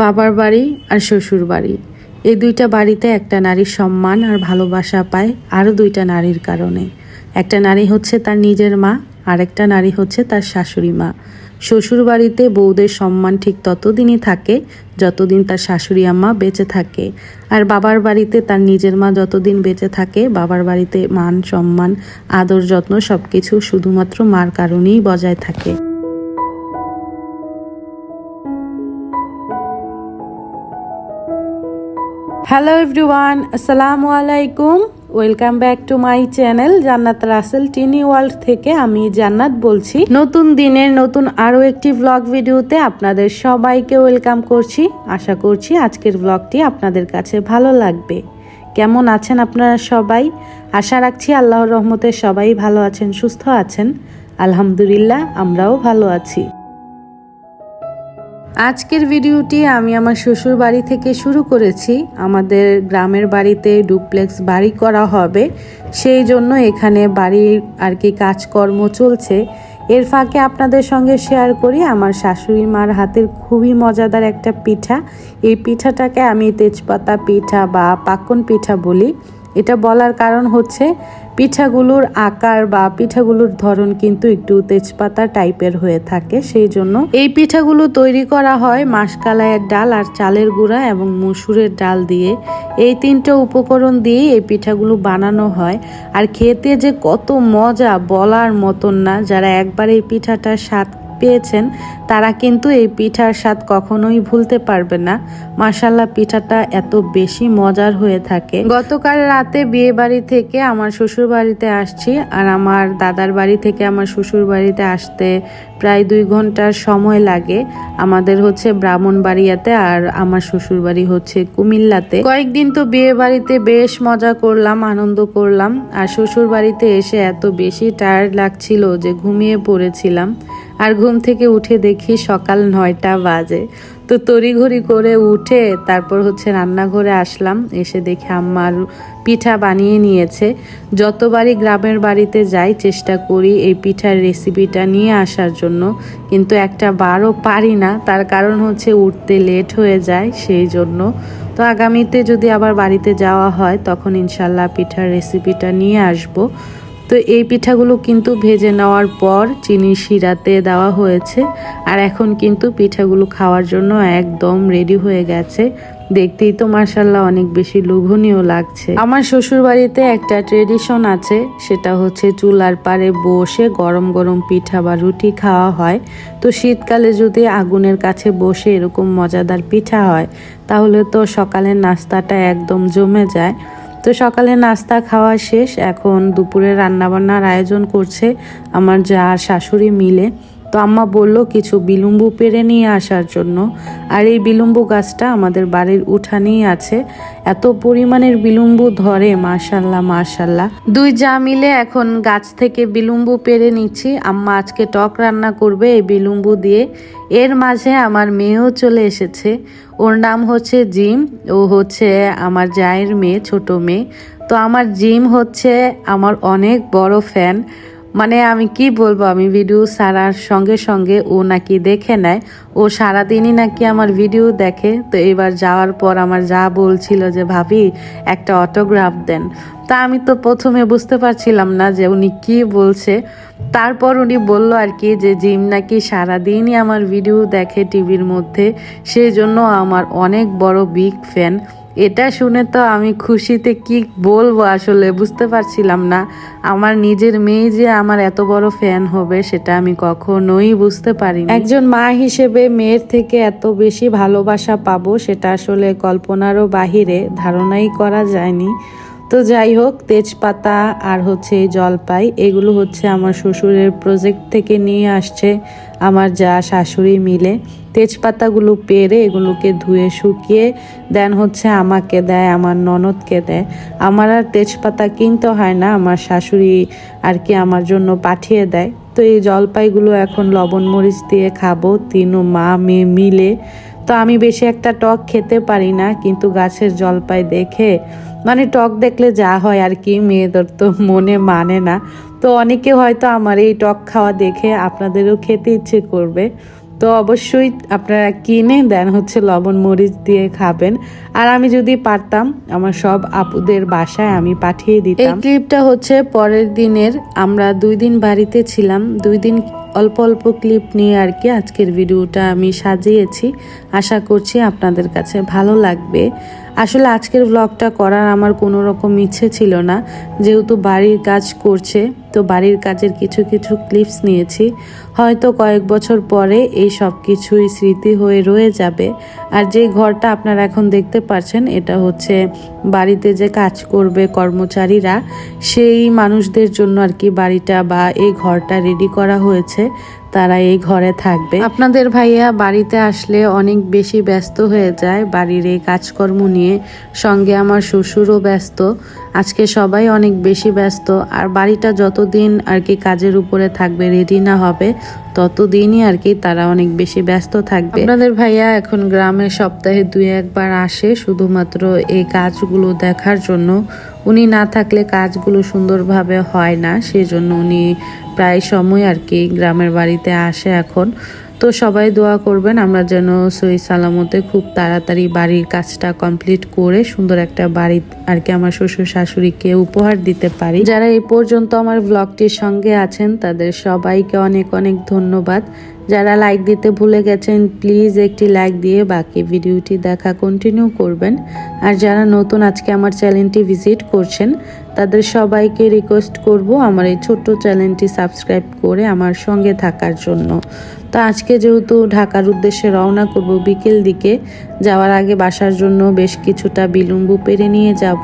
বাবার বাড়ি আর শ্বশুর বাড়ি, এই দুইটা বাড়িতে একটা নারীর সম্মান আর ভালোবাসা পায় আরও দুইটা নারীর কারণে। একটা নারী হচ্ছে তার নিজের মা, আর একটা নারী হচ্ছে তার শাশুড়ি মা। শ্বশুর বাড়িতে বউদের সম্মান ঠিক ততদিনই থাকে যতদিন তার শাশুড়ি আম্মা বেঁচে থাকে, আর বাবার বাড়িতে তার নিজের মা যতদিন বেঁচে থাকে বাবার বাড়িতে মান সম্মান আদর যত্ন সবকিছু শুধুমাত্র মার কারণেই বজায় থাকে। হ্যালো এভরিওয়ান, আসসালামু আলাইকুম। Welcome back to my channel জান্নাত রাসেল টিনি ওয়ার্ল্ড থেকে আমি জান্নাত বলছি। নতুন দিনের নতুন আরও একটি ব্লগ ভিডিওতে আপনাদের সবাইকে ওয়েলকাম করছি। আশা করছি আজকের ব্লগটি আপনাদের কাছে ভালো লাগবে। কেমন আছেন আপনারা সবাই? আশা রাখছি আল্লাহর রহমতে সবাই ভালো আছেন, সুস্থ আছেন। আলহামদুলিল্লাহ, আমরাও ভালো আছি। আজকের ভিডিওটি আমি আমার শ্বশুর বাড়ি থেকে শুরু করেছি। আমাদের গ্রামের বাড়িতে ডুপ্লেক্স বাড়ি করা হবে, সেই জন্য এখানে বাড়ির কাজকর্ম চলছে। এর ফাঁকে আপনাদের সঙ্গে শেয়ার করি আমার শাশুড়ি মার হাতের খুবই মজাদার একটা পিঠা। এই পিঠাটাকে আমি তেজপাতা পিঠা বা পাক্কন পিঠা বলি। এটা বলার কারণ হচ্ছে পিঠাগুলোর আকার বা পিঠাগুলোর ধরন কিন্তু একটু তেজপাতা টাইপের হয়ে থাকে, সেই জন্য এই পিঠাগুলো তৈরি করা হয় মাসকলাইয়ের ডাল আর চালের গুঁড়া এবং মসুরের ডাল দিয়ে। এই তিনটা উপকরণ দিয়ে এই পিঠাগুলো বানানো হয়, আর খেতে যে কত মজা বলার মতন না। যারা একবার এই পিঠাটার স্বাদ পেয়েছেন তারা কিন্তু এই পিঠার স্বাদ কখনোই ভুলতে পারবে না। মাশাআল্লাহ, পিঠাটা এত বেশি মজার হয়ে থাকে। গতকাল রাতে বিয়ে বাড়ি থেকে আমার শ্বশুর বাড়িতে আসছি, আর আমার দাদার বাড়ি থেকে আমার শ্বশুর বাড়িতে আসতে প্রায় 2 ঘন্টার সময় লাগে। আমাদের হচ্ছে ব্রাহ্মণবাড়িয়াতে আর আমার শ্বশুর বাড়ি হচ্ছে কুমিল্লাতে। কয়েকদিন তো বিয়ে বাড়িতে বেশ মজা করলাম, আনন্দ করলাম, আর শ্বশুর বাড়িতে এসে এত বেশি টায়ার্ড লাগছিল যে ঘুমিয়ে পড়েছিলাম। আর ঘুম থেকে উঠে দেখি সকাল 9টা বাজে। তো তড়িঘড়ি করে উঠে তারপর হচ্ছে রান্নাঘরে আসলাম। এসে দেখে আম্মার পিঠা বানিয়ে নিয়েছে। যতবারই গ্রামের বাড়িতে যাই চেষ্টা করি এই পিঠার রেসিপিটা নিয়ে আসার জন্য, কিন্তু একটা বারও পারি না। তার কারণ হচ্ছে উঠতে লেট হয়ে যায়, সেই জন্য। তো আগামীতে যদি আবার বাড়িতে যাওয়া হয় তখন ইনশাল্লাহ পিঠার রেসিপিটা নিয়ে আসবো। তো এই পিঠাগুলো কিন্তু ভেজে নেওয়ার পর চিনি শিরাতে দেওয়া হয়েছে, আর এখন কিন্তু পিঠাগুলো খাওয়ার জন্য একদম রেডি হয়ে গেছে। দেখতেই তো মাশাআল্লাহ অনেক বেশি লোভনীয় লাগছে। আমার শ্বশুর বাড়িতে একটা ট্রেডিশন আছে, সেটা হচ্ছে চুলার পাড়ে বসে গরম গরম পিঠা বা রুটি খাওয়া হয়। তো শীতকালে যদি আগুনের কাছে বসে এরকম মজাদার পিঠা হয় তাহলে তো সকালের নাস্তাটা একদম জমে যায়। তো সকালে নাস্তা খাওয়া শেষ, এখন দুপুরে রান্নাবান্নার আয়োজন করছে আমার যা শাশুড়ি মিলে। তো আম্মা বলল কিছু বিলুম্বু পেড়ে নিয়ে আসার জন্য, আর এই বিলুম্বু গাছটা আমাদের বাড়ির উঠানেই আছে। এত পরিমাণের বিলুম্বু ধরে, মাশাল্লাহ মাশাল্লাহ। 2 যা মিলে এখন গাছ থেকে বিলুম্বু পেড়ে নিচ্ছি। আম্মা আজকে টক রান্না করবে এই বিলুম্বু দিয়ে। এর মাঝে আমার মেয়েও চলে এসেছে। ওর নাম হচ্ছে জিম, ও হচ্ছে আমার জায়ের মেয়ে, ছোট মেয়ে। তো আমার জিম হচ্ছে আমার অনেক বড় ফ্যান। মানে আমি কি বলবো, আমি ভিডিও ছাড়ার সঙ্গে সঙ্গে ও নাকি দেখে নেয়। ও সারাদিনই নাকি আমার ভিডিও দেখে। তো এবার যাওয়ার পর আমার যা বলছিল যে ভাবি একটা অটোগ্রাফ দেন। তা আমি তো প্রথমে বুঝতে পারছিলাম না যে উনি কি বলছে। তারপর উনি বলল আর কি যে জিম নাকি সারাদিনই আমার ভিডিও দেখে টিভির মধ্যে, সেই জন্য আমার অনেক বড় বিগ ফ্যান। এটা শুনে তো আমি খুশিতে কি বলবো আসলে বুঝতে পারছিলাম না। আমার নিজের মেয়ে যে আমার এত বড় ফ্যান হবে সেটা আমি কখনোই বুঝতে পারিনি। একজন মা হিসেবে মেয়ের থেকে এত বেশি ভালোবাসা পাবো সেটা আসলে কল্পনারও বাহিরে, ধারণাই করা যায়নি। তো যাই হোক, তেজপাতা আর হচ্ছে জলপাই এগুলো হচ্ছে আমার শ্বশুরের প্রজেক্ট থেকে নিয়ে আসছে আমার যা শাশুড়ি মিলে। তেজপাতাগুলো পেরে এগুলোকে ধুয়ে শুকিয়ে দেন হচ্ছে আমাকে দেয়, আমার ননদকে দেয়। আমার আর তেজপাতা কিনতে হয় না, আমার শাশুড়ি আর কি আমার জন্য পাঠিয়ে দেয়। তো এই জলপাইগুলো এখন লবণ মরিচ দিয়ে খাবো 3 মা মেয়ে মিলে। তো আমি বেশি একটা টক খেতে পারি না, কিন্তু গাছের জলপাই দেখে মানে টক দেখলে যা হয় আর কি, মেয়েদের তো মনে মানে না। তো অনেকে হয়তো আমার এই টক খাওয়া দেখে আপনাদেরও খেতে ইচ্ছে করবে। তো তো অবশ্যই আপনারা কিনে দেন হচ্ছে লবণ মরিচ দিয়ে খাবেন। আর আমি যদি পারতাম আমার সব আপুদের বাসায় আমি পাঠিয়ে দিতাম। এই ক্লিপটা হচ্ছে পরের দিনের, আমরা 2 দিন বাড়িতে ছিলাম, 2 দিন অল্প অল্প ক্লিপ নিয়ে আর কি আজকের ভিডিওটা আমি সাজিয়েছি। আশা করছি আপনাদের কাছে ভালো লাগবে। আসলে আজকের ব্লগটা করার আমার কোনো রকম ইচ্ছে ছিল না, যেহেতু বাড়ির কাজ করছে তো বাড়ির কাজের কিছু কিছু ক্লিপস নিয়েছি। হয়তো কয়েক বছর পরে এই সব কিছুই স্মৃতি হয়ে রয়ে যাবে। আর যে ঘরটা আপনারা এখন দেখতে পাচ্ছেন এটা হচ্ছে বাড়িতে যে কাজ করবে কর্মচারীরা, সেই মানুষদের জন্য আর কি বাড়িটা বা এই ঘরটা রেডি করা হয়েছে, তারা এই ঘরে থাকবে। আপনাদের ভাইয়া বাড়িতে আসলে অনেক বেশি ব্যস্ত হয়ে যায় বাড়ির এই কাজকর্ম নিয়ে, সঙ্গে আমার শ্বশুরও ব্যস্ত। আজকে সবাই অনেক বেশি ব্যস্ত। আর বাড়িটা যতদিন আর কি কাজের উপরে থাকবে, রেডি না হবে, ততদিনই আর কি তারা অনেক বেশি ব্যস্ত থাকবে। আপনাদের ভাইয়া এখন গ্রামে সপ্তাহে 2-1 বার আসে শুধুমাত্র এই কাজগুলো দেখার জন্য। উনি না থাকলে কাজগুলো সুন্দরভাবে হয় না, সেজন্য উনি প্রায় সময় আর কি গ্রামের বাড়িতে আসে এখন। তো সবাই দোয়া করবেন আমরা যেন সহি সালামতে খুব তাড়াতাড়ি বাড়ির কাজটা কমপ্লিট করে সুন্দর একটা বাড়ি আর কি আমার শ্বশুর শাশুড়িকে উপহার দিতে পারি। যারা এই পর্যন্ত আমার ব্লগটির সঙ্গে আছেন তাদের সবাইকে অনেক অনেক ধন্যবাদ। যারা লাইক দিতে ভুলে গেছেন প্লিজ একটি লাইক দিয়ে বাকি ভিডিওটি দেখা কন্টিনিউ করবেন। আর যারা নতুন আজকে আমার চ্যানেলটি ভিজিট করছেন তাদের সবাইকে রিকোয়েস্ট করব আমার এই ছোট্ট চ্যানেলটি সাবস্ক্রাইব করে আমার সঙ্গে থাকার জন্য। তো আজকে যেহেতু ঢাকার উদ্দেশ্যে রওনা করব বিকেল দিকে, যাওয়ার আগে বাসার জন্য বেশ কিছুটা বিলম্বু পেরে নিয়ে যাব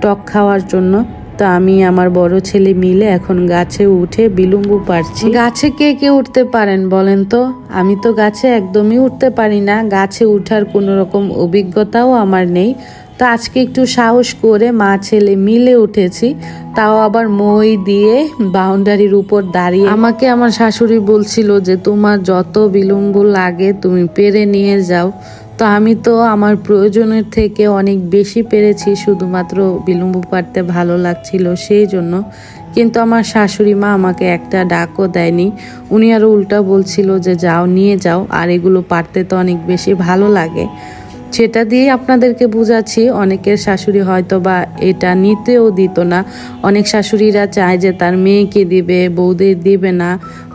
টক খাওয়ার জন্য। তো আমি আমার বড় ছেলে মিলে এখন গাছে উঠে বিলম্বু পারছি। গাছে কে কে উঠতে পারেন বলেন তো? আমি তো গাছে একদমই উঠতে পারি না, গাছে উঠার কোনো রকম অভিজ্ঞতাও আমার নেই। তো আজকে একটু সাহস করে মা ছেলে মিলে উঠেছি, তাও আবার মই দিয়ে বাউন্ডারির উপর দাঁড়িয়ে। আমাকে আমার শাশুড়ি বলছিল যে তোমার যত বিলম্বু লাগে তুমি পেরে নিয়ে যাও। তো আমি তো আমার প্রয়োজনের থেকে অনেক বেশি পেরেছি, শুধুমাত্র বিলম্বু পারতে ভালো লাগছিল সেই জন্য। কিন্তু আমার শাশুড়ি মা আমাকে একটা ডাকও দেয়নি, উনি আরো উল্টা বলছিল যে যাও নিয়ে যাও, আর এগুলো পারতে তো অনেক বেশি ভালো লাগে। সেটা দিয়ে আপনাদেরকে বুঝাচ্ছি অনেকের শাশুড়ি হয়তো বা এটা নিতেও দিত না। অনেক শাশুড়িরা চায় যে তার মেয়েকে দিবে, বউদের দিবে না।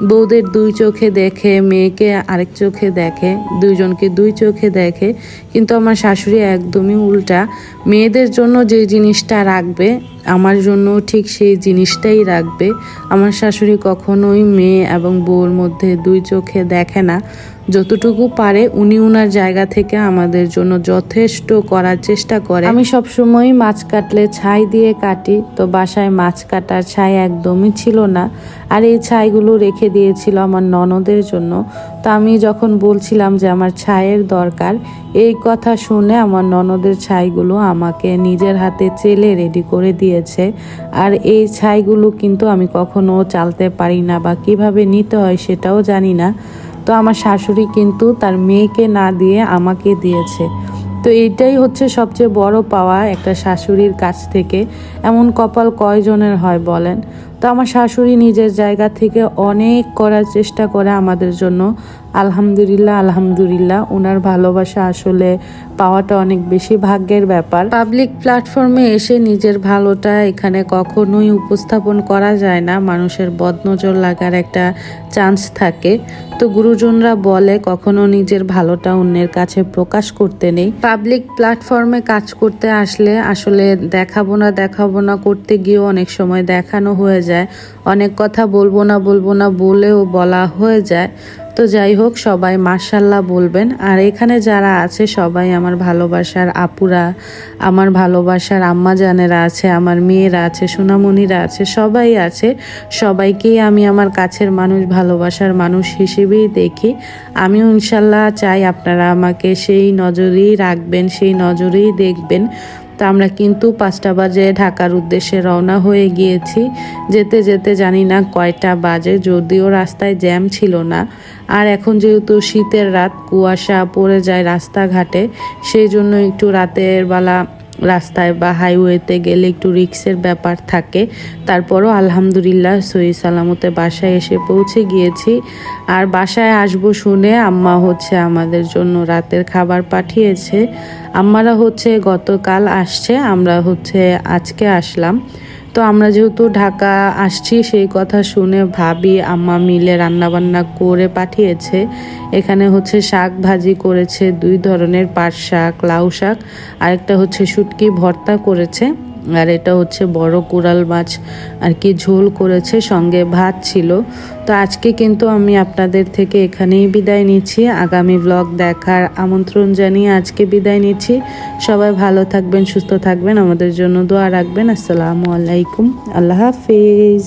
বউদের 2 চোখে দেখে, মেয়েকে আরেক চোখে দেখে, 2 জনকে 2 চোখে দেখে। কিন্তু আমার শাশুড়ি একদমই উল্টা, মেয়েদের জন্য যে জিনিসটা রাখবে আমার জন্য ঠিক সেই জিনিসটাই রাখবে। আমার শাশুড়ি কখনোই মেয়ে এবং বউর মধ্যে 2 চোখে দেখে না। যতটুকু পারে উনি উনার জায়গা থেকে আমাদের জন্য যথেষ্ট করার চেষ্টা করে। আমি সবসময় মাছ কাটলে ছাই দিয়ে কাটি, তো বাসায় মাছ কাটার ছাই একদমই ছিল না। আর এই ছাইগুলো রেখে দিয়েছিল আমার ননদের জন্য। তো আমি যখন বলছিলাম যে আমার ছাইয়ের দরকার, এই কথা শুনে আমার ননদের ছাইগুলো আমাকে নিজের হাতে চেলে রেডি করে দিয়েছে। আর এই ছাইগুলো কিন্তু আমি কখনো চালতে পারি না বা কিভাবে নিতে হয় সেটাও জানি না। তো আমার শাশুড়ি কিন্তু তার মেয়েকে না দিয়ে আমাকে দিয়েছে। তো এইটাই হচ্ছে সবচেয়ে বড় পাওয়া একটা শাশুড়ির কাছ থেকে। এমন কপাল কয়জনের হয় বলেন? তো আমার শাশুড়ি নিজের জায়গা থেকে অনেক করার চেষ্টা করে আমাদের জন্য। আলহামদুলিল্লাহ আলহামদুলিল্লাহ, ওনার ভালোবাসা আসলে পাওয়াটা অনেক বেশি ভাগ্যের ব্যাপার। পাবলিক প্ল্যাটফর্মে এসে নিজের ভালোটা এখানে কখনোই উপস্থাপন করা যায় না, মানুষের বদনজর লাগার একটা চান্স থাকে। তো গুরুজনরা বলে কখনো নিজের ভালোটা অন্যের কাছে প্রকাশ করতে নেই। পাবলিক প্ল্যাটফর্মে কাজ করতে আসলে আসলে দেখাবো না করতে গিয়েও অনেক সময় দেখানো হয়ে যায়, অনেক কথা বলবো না বলেও বলা হয়ে যায়। তো যাই হোক, সবাই মাশাআল্লাহ বলবেন। আর এখানে যারা আছে সবাই আমার ভালোবাসার আপুরা, আমার ভালোবাসার আম্মা জানেরা আছে, আমার মেয়েরা আছে, সোনামণিরা আছে, সবাই আছে। সবাইকেই আমি আমার কাছের মানুষ, ভালোবাসার মানুষ হিসেবেই দেখি। আমিও ইনশাল্লাহ চাই আপনারা আমাকে সেই নজরেই রাখবেন, সেই নজরেই দেখবেন। তো আমরা কিন্তু 5টা বাজে ঢাকার উদ্দেশ্যে রওনা হয়ে গিয়েছি। যেতে যেতে জানি না কয়টা বাজে, যদিও রাস্তায় জ্যাম ছিল না। আর এখন যেহেতু শীতের রাত, কুয়াশা পড়ে যায় রাস্তাঘাটে, সেই জন্য একটু রাতের বেলা রাস্তায় বা হাইওয়েতে গেলে একটু রিস্কের ব্যাপার থাকে। তারপরও আলহামদুলিল্লাহ সহি সালামতে বাসায় এসে পৌঁছে গিয়েছি। আর বাসায় আসবো শুনে আম্মা হচ্ছে আমাদের জন্য রাতের খাবার পাঠিয়েছে। আম্মারা হচ্ছে গতকাল আসছে, আমরা হচ্ছে আজকে আসলাম। তো আমরা যেহেতু ঢাকা আসছি সেই কথা শুনে ভাবি আম্মা মিলে রান্নাবান্না করে পাঠিয়েছে। এখানে হচ্ছে শাক ভাজি করেছে, 2 ধরনের, পাট শাক, লাউ শাক, আরেকটা হচ্ছে শুটকি ভর্তা করেছে, আর এটা হচ্ছে বড় কোরাল মাছ আর কি ঝোল করেছে, সঙ্গে ভাত ছিল। তো আজকে কিন্তু আমি আপনাদের থেকে এখানেই বিদায় নিচ্ছি। আগামী ব্লগ দেখার আমন্ত্রণ জানিয়ে আজকে বিদায় নিচ্ছি। সবাই ভালো থাকবেন, সুস্থ থাকবেন, আমাদের জন্য দোয়া রাখবেন। আসসালামু আলাইকুম, আল্লাহ হাফিজ।